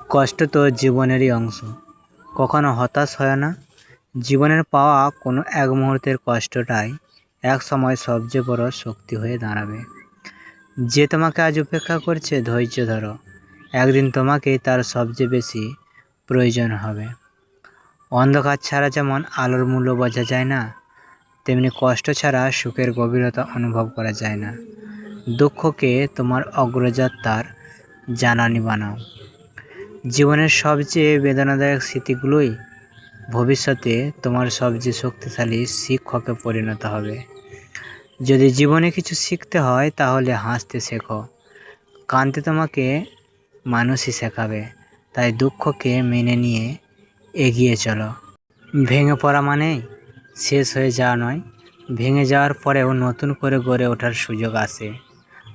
কষ্ট তো জীবনেরই অংশ, কখনো হতাশ হয় না। জীবনের পাওয়া কোনো এক মুহূর্তের কষ্টটাই এক সময় সবচেয়ে বড় শক্তি হয়ে দাঁড়াবে। যে তোমাকে আজ উপেক্ষা করছে, ধৈর্য ধরো, একদিন তোমাকেই তার সবচেয়ে বেশি প্রয়োজন হবে। অন্ধকার ছাড়া যেমন আলোর মূল্য বোঝা যায় না, তেমনি কষ্ট ছাড়া সুখের গভীরতা অনুভব করা যায় না। দুঃখকে তোমার অগ্রযাত্রার জ্বালানি বানাও। জীবনের সবচেয়ে বেদনাদায়ক স্মৃতিগুলোই ভবিষ্যতে তোমার সবচেয়ে শক্তিশালী শিক্ষকে পরিণত হবে। যদি জীবনে কিছু শিখতে হয় তাহলে হাসতে শেখো, কাঁদতে তোমাকে মানুষই শেখাবে। তাই দুঃখকে মেনে নিয়ে এগিয়ে চলো। ভেঙে পড়া মানেই শেষ হয়ে যাওয়া নয়, ভেঙে যাওয়ার পরেও নতুন করে গড়ে ওঠার সুযোগ আসে,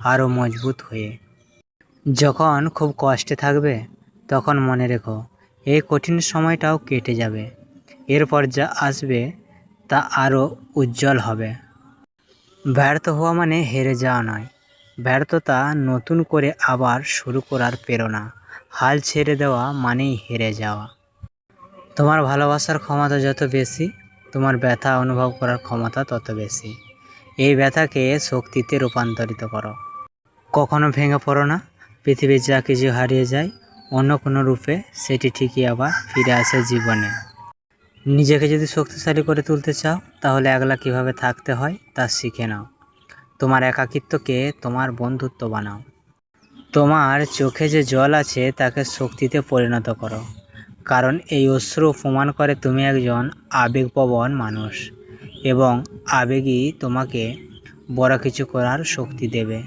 আরও মজবুত হয়ে। যখন খুব কষ্টে থাকবে তখন মনে রেখো, এই কঠিন সময়টাও কেটে যাবে, এরপর যা আসবে তা আরও উজ্জ্বল হবে। ব্যর্থ হওয়া মানে হেরে যাওয়া নয়, ব্যর্থতা নতুন করে আবার শুরু করার প্রেরণা। হাল ছেড়ে দেওয়া মানেই হেরে যাওয়া। তোমার ভালোবাসার ক্ষমতা যত বেশি, তোমার ব্যথা অনুভব করার ক্ষমতা তত বেশি। এই ব্যথাকে শক্তিতে রূপান্তরিত করো। কখনো ভেঙে পড়ো না। পৃথিবীর যা কিছু হারিয়ে যায়, অন্য কোনো রূপে সেটি ঠিকই আবার ফিরে আসে জীবনে। নিজেকে যদি শক্তিশালী করে তুলতে চাও তাহলে একলা কীভাবে থাকতে হয় তা শিখে নাও। তোমার একাকিত্বকে তোমার বন্ধুত্ব বানাও। তোমার চোখে যে জল আছে তাকে শক্তিতে পরিণত করো, কারণ এই অশ্রু প্রমাণ করে তুমি একজন আবেগপ্রবণ মানুষ, এবং আবেগই তোমাকে বড় কিছু করার শক্তি দেবে।